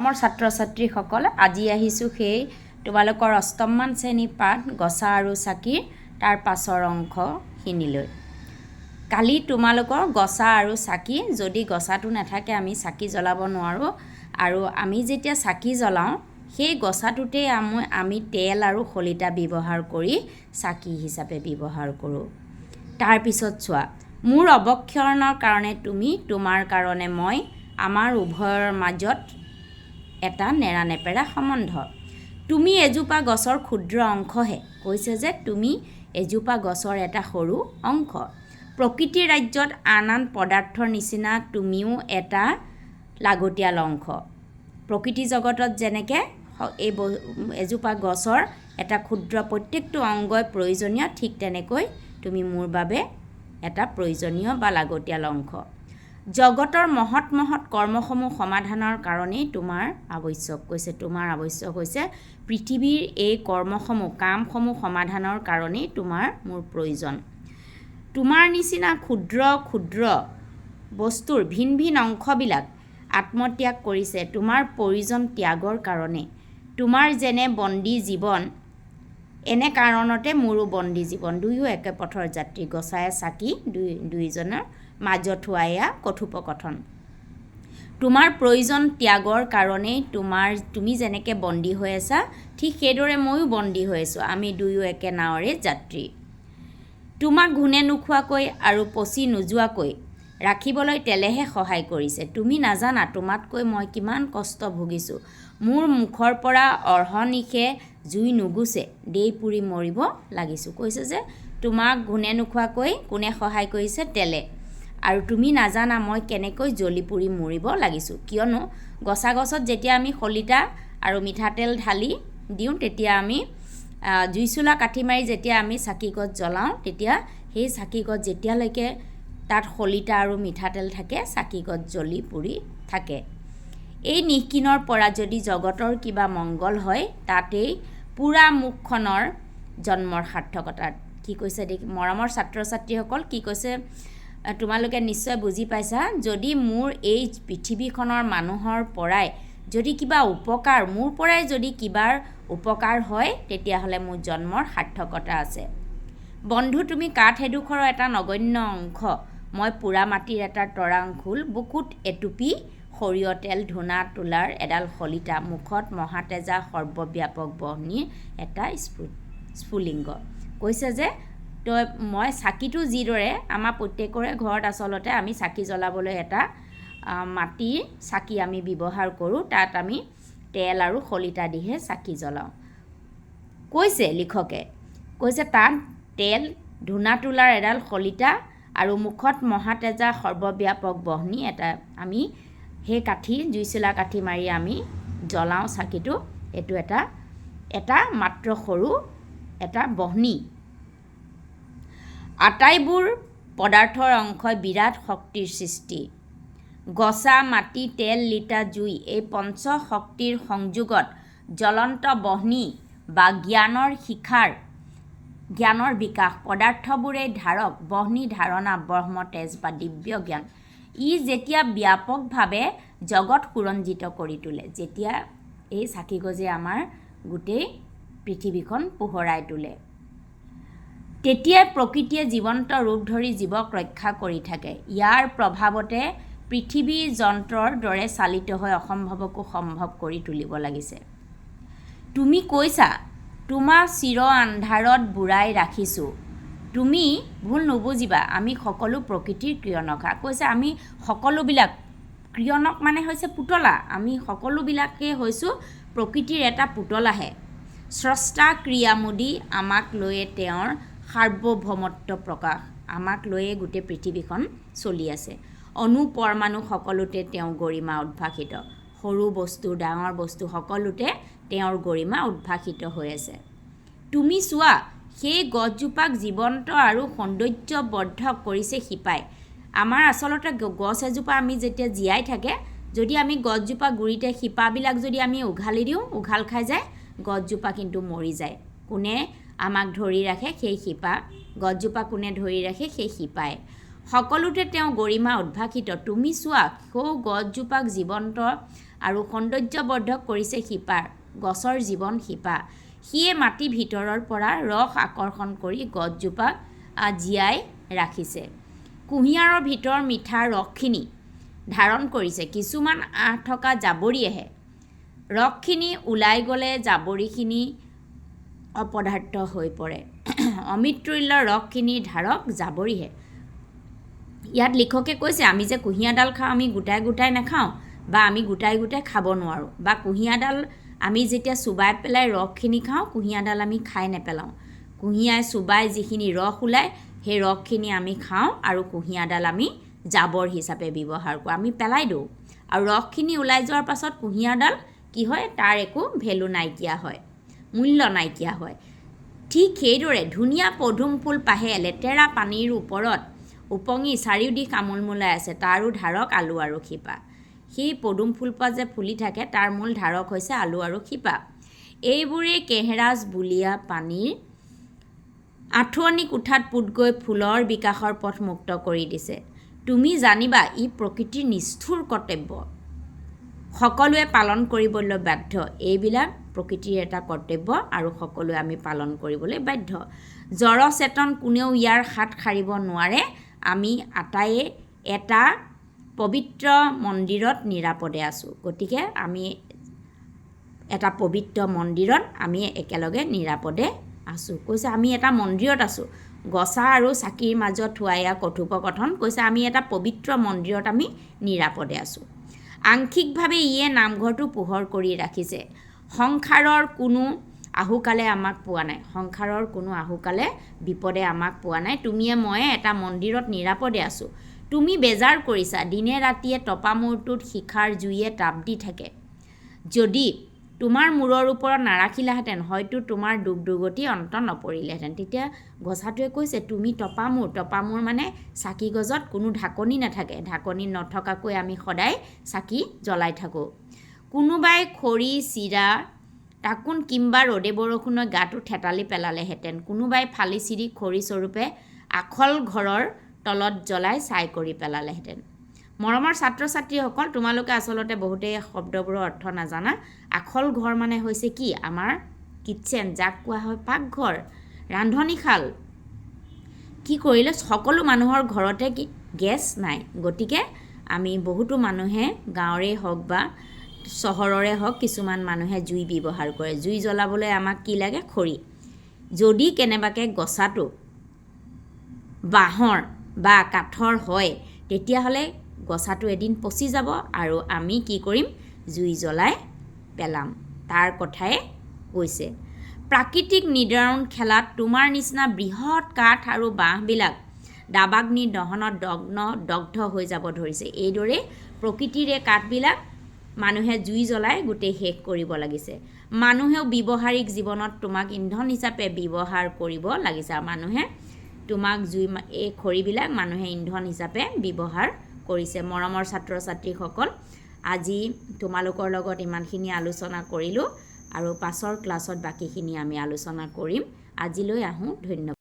মোৰ ছাত্ৰ ছাত্ৰীসকল আজি আহিছোঁ সেই তোমালোকৰ অষ্টমমান শ্ৰেণী পাঠ গছা আৰু চাকিৰ তাৰ পাছৰ অংশখিনিলৈ। কালি তোমালোকৰ গছা আৰু চাকি, যদি গছাটো নাথাকে আমি চাকি জ্বলাব নোৱাৰোঁ, আৰু আমি যেতিয়া চাকি জ্বলাওঁ সেই গছাটোতেই আমি তেল আৰু শলিতা ব্যৱহাৰ কৰি চাকি হিচাপে ব্যৱহাৰ কৰোঁ। তাৰপিছত চোৱা, মোৰ অৱক্ষৰণৰ কাৰণে তুমি, তোমাৰ কাৰণে মই, আমাৰ উভয়ৰ মাজত এটা নেৰানেপেৰা সম্বন্ধ। তুমি এজোপা গছৰ ক্ষুদ্ৰ অংশহে, কৈছে যে তুমি এজোপা গছৰ এটা সৰু অংশ। প্ৰকৃতিৰ ৰাজ্যত আন আন পদাৰ্থৰ নিচিনা তুমিও এটা লাগতিয়াল অংশ। প্ৰকৃতি জগতত যেনেকৈ এই এজোপা গছৰ এটা ক্ষুদ্ৰ প্ৰত্যেকটো অংগই প্ৰয়োজনীয়, ঠিক তেনেকৈ তুমি মোৰ বাবে এটা প্ৰয়োজনীয় বা লাগতিয়াল অংশ। জগতৰ মহৎ মহৎ কৰ্মসমূহ সমাধানৰ কাৰণেই তোমাৰ আৱশ্যক, কৈছে তোমাৰ আৱশ্যক হৈছে পৃথিৱীৰ এই কৰ্মসমূহ, কামসমূহ সমাধানৰ কাৰণেই তোমাৰ মোৰ প্ৰয়োজন। তোমাৰ নিচিনা ক্ষুদ্ৰ ক্ষুদ্ৰ বস্তুৰ ভিন ভিন অংশবিলাক আত্মত্যাগ কৰিছে তোমাৰ প্ৰয়োজন ত্যাগৰ কাৰণে। তোমাৰ যেনে বন্দী জীৱন, এনে কাৰণতে মোৰো বন্দী জীৱন। দুয়ো একে পথৰ যাত্ৰী, গছাই চাকি, দুইজনৰ মাজত হোৱা এয়া কথোপকথন। তোমাৰ প্ৰয়োজন ত্যাগৰ কাৰণেই তুমি যেনেকৈ বন্দী হৈ আছা, ঠিক সেইদৰে ময়ো বন্দী হৈ আছোঁ। আমি দুয়ো একে নাৱৰে যাত্ৰী। তোমাক ঘূণে নোখোৱাকৈ আৰু পচি নোযোৱাকৈ ৰাখিবলৈ তেলেহে সহায় কৰিছে। তুমি নাজানা তোমাতকৈ মই কিমান কষ্ট ভুগিছোঁ। মোৰ মুখৰ পৰা অহৰ্নিশে জুই নুগুছে, দেই পুৰি মৰিব লাগিছোঁ। কৈছে যে তোমাক ঘূণে নোখোৱাকৈ কোনে সহায় কৰিছে? তেলে। আৰু তুমি নাজানা মই কেনেকৈ জ্বলি পুৰি মৰিব লাগিছোঁ। কিয়নো গছা গছত যেতিয়া আমি শলিতা আৰু মিঠাতেল ঢালি দিওঁ, তেতিয়া আমি জুই চোলা কাঠি মাৰি যেতিয়া আমি চাকিগছ জ্বলাওঁ, তেতিয়া সেই চাকিগছ যেতিয়ালৈকে তাত শলিতা আৰু মিঠাতেল থাকে, চাকিগছ জ্বলি পুৰি থাকে। এই নিঃকিনৰ পৰা যদি জগতৰ কিবা মংগল হয়, তাতেই পুৰা মুখখনৰ জন্মৰ সাৰ্থকতা। কি কৈছে দেখি মৰমৰ ছাত্ৰ ছাত্ৰীসকল, কি কৈছে তোমালোকে নিশ্চয় বুজি পাইছা। যদি মোৰ এই পৃথিৱীখনৰ মানুহৰ পৰাই যদি কিবা উপকাৰ, মোৰ পৰাই যদি কিবাৰ উপকাৰ হয়, তেতিয়াহ'লে মোৰ জন্মৰ সাৰ্থকতা আছে। বন্ধু, তুমি কাঠ এডোখৰৰ এটা নগণ্য অংশ, মই পোৰা মাটিৰ এটা তৰাংশোল, বুকুত এটুপি সৰিয়হ তেল, ধূনা তোলাৰ এডাল শলিতা, মুখত মহাতেজা সৰ্বব্যাপক বহ্নিৰ এটা স্ফুলিংগ। কৈছে যে মই চাকিটো যিদৰে আমাৰ প্ৰত্যেকৰে ঘৰত আচলতে আমি চাকি জ্বলাবলৈ এটা মাটিৰ চাকি আমি ব্যৱহাৰ কৰোঁ, তাত আমি তেল আৰু শলিতা দিহে চাকি জ্বলাওঁ। কৈছে লিখকে, কৈছে তাত তেল, ধূনা তোলাৰ এডাল শলিতা আৰু মুখত মহাতেজা সৰ্বব্যাপক বহ্নি এটা, আমি সেই কাঠি, জুই চোলা কাঠি মাৰি আমি জ্বলাওঁ চাকিটো। এইটো এটা মাত্ৰ সৰু এটা বহ্নি। আটাইবোৰ পদাৰ্থৰ অংশই বিৰাট শক্তিৰ সৃষ্টি। গছা, মাটি, তেল, লিতা, জুই, এই পঞ্চ শক্তিৰ সংযোগত জ্বলন্ত বহ্নি বা জ্ঞানৰ শিখাৰ, জ্ঞানৰ বিকাশ। পদাৰ্থবোৰেই ধাৰক, বহ্নি ধাৰণা, ব্ৰহ্ম তেজ বা দিব্য জ্ঞান। ই যেতিয়া ব্যাপকভাৱে জগত সুৰঞ্জিত কৰি তোলে, যেতিয়া এই চাকিগছে আমাৰ গোটেই পৃথিৱীখন পোহৰাই তোলে, তেতিয়াই প্ৰকৃতিয়ে জীৱন্ত ৰূপ ধৰি জীৱক ৰক্ষা কৰি থাকে। ইয়াৰ প্ৰভাৱতে পৃথিৱী যন্ত্ৰৰ দৰে চালিত হৈ অসম্ভৱকো সম্ভৱ কৰি তুলিব লাগিছে। তুমি কৈছা তোমাক চিৰ আন্ধাৰত বুৰাই ৰাখিছোঁ। তুমি ভুল নুবুজিবা, আমি সকলো প্ৰকৃতিৰ ক্ৰিয়নকা। কৈছে আমি সকলোবিলাক, ক্ৰিয়নক মানে হৈছে পুতলা, আমি সকলোবিলাকেই হৈছোঁ প্ৰকৃতিৰ এটা পুতলাহে। স্ৰষ্টা ক্ৰিয়ামোদী, আমাক লৈয়ে তেওঁৰ সাৰ্বভৌমত্ব প্ৰকাশ। আমাক লৈয়ে গোটেই পৃথিৱীখন চলি আছে। অণু পৰমাণু সকলোতে তেওঁৰ গৰিমা উদ্ভাসিত। সৰু বস্তু, ডাঙৰ বস্তু সকলোতে তেওঁৰ গৰিমা উদ্ভাসিত হৈ আছে। তুমি চোৱা, সেই গছজোপাক জীৱন্ত আৰু সৌন্দৰ্যবদ্ধ কৰিছে শিপাই। আমাৰ আচলতে গছ এজোপা আমি যেতিয়া জীয়াই থাকে, যদি আমি গছজোপা গুৰিতে শিপাবিলাক যদি আমি উঘালি দিওঁ, উঘাল খাই যায়, গছজোপা কিন্তু মৰি যায়। কোনে আমাক ধৰি ৰাখে? সেই শিপা। গছজোপা কোনে ধৰি ৰাখে? সেই শিপাই। সকলোতে তেওঁ গৰিমা উদ্ভাসিত। তুমি চোৱা, সৌ গছজোপাক জীৱন্ত আৰু সৌন্দৰ্যবৰ্ধক কৰিছে শিপা গছৰ জীৱন শিপা সিয়ে মাটি ভিতৰৰ পৰা ৰস আকৰ্ষণ কৰি গছজোপাক জীয়াই ৰাখিছে কুঁহিয়াৰৰ ভিতৰ মিঠা ৰসখিনি ধাৰণ কৰিছে কিছুমান আঁহ থকা জাবৰিয়েহে ৰসখিনি ওলাই গ'লে জাবৰিখিনি অপদাৰ্থ হৈ পৰে অমৃততুল্য ৰসখিনি ধাৰক জাবৰিহে ইয়াত লিখকে কৈছে আমি যে কুঁহিয়াৰডাল খাওঁ আমি গোটাই গোটাই নাখাওঁ বা আমি গোটাই গোটাই খাব নোৱাৰোঁ বা কুঁহিয়াৰডাল আমি যেতিয়া চুবাই পেলাই ৰসখিনি খাওঁ কুঁহিয়াৰডাল আমি খাই নেপেলাওঁ কুঁহিয়াই চুবাই যিখিনি ৰস ওলায় সেই ৰসখিনি আমি খাওঁ আৰু কুঁহিয়াৰডাল আমি জাবৰ হিচাপে ব্যৱহাৰ কৰোঁ আমি পেলাই দিওঁ আৰু ৰসখিনি ওলাই যোৱাৰ পাছত কুঁহিয়াৰডাল কি হয় তাৰ একো ভেলু নাইকিয়া হয় মূল্য নাইকিয়া হয় ঠিক সেইদৰে ধুনীয়া পদুম ফুল পাহে লেতেৰা পানীৰ ওপৰত উপঙি চাৰিওদিশ আমোলমোলাই আছে তাৰো ধাৰক আলু আৰু শিপা সেই পদুম ফুলপাহ যে ফুলি থাকে তাৰ মূল ধাৰক হৈছে আলু আৰু শিপা এইবোৰেই কেহেৰাজ বুলীয়া পানীৰ আঁঠুৱনি কোঠাত পুত গৈ ফুলৰ বিকাশৰ পথ মুক্ত কৰি দিছে তুমি জানিবা ই প্ৰকৃতিৰ নিষ্ঠুৰ কৰ্তব্য সকলোৱে পালন কৰিবলৈ বাধ্য এইবিলাক প্ৰকৃতিৰ এটা কৰ্তব্য আৰু সকলোৱে আমি পালন কৰিবলৈ বাধ্য জড়চেতন কোনেও ইয়াৰ হাত সাৰিব নোৱাৰে আমি আটাইয়ে এটা পবিত্ৰ মন্দিৰত নিৰাপদে আছোঁ গতিকে আমি এটা পবিত্ৰ মন্দিৰত আমি একেলগে নিৰাপদে আছোঁ কৈছে আমি এটা মন্দিৰত আছোঁ গছা আৰু চাকিৰ মাজত হোৱা এয়া কথোপকথন কৈছে আমি এটা পবিত্ৰ মন্দিৰত আমি নিৰাপদে আছোঁ আংশিকভাৱে ইয়ে নামঘৰটো পোহৰ কৰি ৰাখিছে সংসাৰৰ কোনো আহুকালে আমাক পোৱা নাই সংসাৰৰ কোনো আহুকালে বিপদে আমাক পোৱা নাই তুমিয়ে ময়ে এটা মন্দিৰত নিৰাপদে আছোঁ তুমি বেজাৰ কৰিছা দিনে ৰাতিয়ে টপা মূৰটোত শিখাৰ জুইয়ে তাপ দি থাকে যদি তোমাৰ মূৰৰ ওপৰত নাৰাখিলাহেঁতেন হয়তো তোমাৰ দুখ দুৰ্গতি অন্ত নপৰিলেহেঁতেন তেতিয়া গছাটোৱে কৈছে তুমি টপা মূৰ মানে চাকি গছত কোনো ঢাকনি নাথাকে ঢাকনি নথকাকৈ আমি সদায় চাকি জ্বলাই থাকোঁ কোনোবাই খৰি চিৰা তাকোন কিম্বা ৰ'দে বৰষুণে গাটো থেতালি পেলালেহেঁতেন কোনোবাই ফালি চিৰি খৰি স্বৰূপে আখল ঘৰৰ তলত জ্বলাই ছাই কৰি পেলালেহেঁতেন মৰমৰ ছাত্ৰ ছাত্ৰীসকল তোমালোকে আচলতে বহুতেই শব্দবোৰৰ অৰ্থ নাজানা আখল ঘৰ মানে হৈছে কি আমাৰ কিটচেন যাক কোৱা হয় পাকঘৰ ৰান্ধনীশাল কি কৰিলে সকলো মানুহৰ ঘৰতে কি গেছ নাই গতিকে আমি বহুতো মানুহে গাঁৱৰে হওক বা চহৰৰে হওক কিছুমান মানুহে জুই ব্যৱহাৰ কৰে জুই জ্বলাবলৈ আমাক কি লাগে খৰি যদি কেনেবাকৈ গছাটো বাঁহৰ বা কাঠৰ হয় তেতিয়াহ'লে গছাটো এদিন পচি যাব আৰু আমি কি কৰিম জুই জ্বলাই পেলাম তাৰ কথাই কৈছে প্ৰাকৃতিক নিৰ্ধাৰণ খেলাত তোমাৰ নিচিনা বৃহৎ কাঠ আৰু বাঁহবিলাক দাবাগ্নি দহনত দগ্ধ হৈ যাব ধৰিছে এইদৰে প্ৰকৃতিৰে কাঠবিলাক মানুহে জুই জ্বলাই গোটেই শেষ কৰিব লাগিছে মানুহেও ব্যৱহাৰিক জীৱনত তোমাক ইন্ধন হিচাপে ব্যৱহাৰ কৰিব লাগিছে আৰু মানুহে তোমাক এই খৰিবিলাক মানুহে ইন্ধন হিচাপে ব্যৱহাৰ কৰিছে মৰমৰ ছাত্ৰ ছাত্ৰীসকল আজি তোমালোকৰ লগত ইমানখিনি আলোচনা কৰিলোঁ আৰু পাছৰ ক্লাছত বাকীখিনি আমি আলোচনা কৰিম আজিলৈ আহোঁ ধন্যবাদ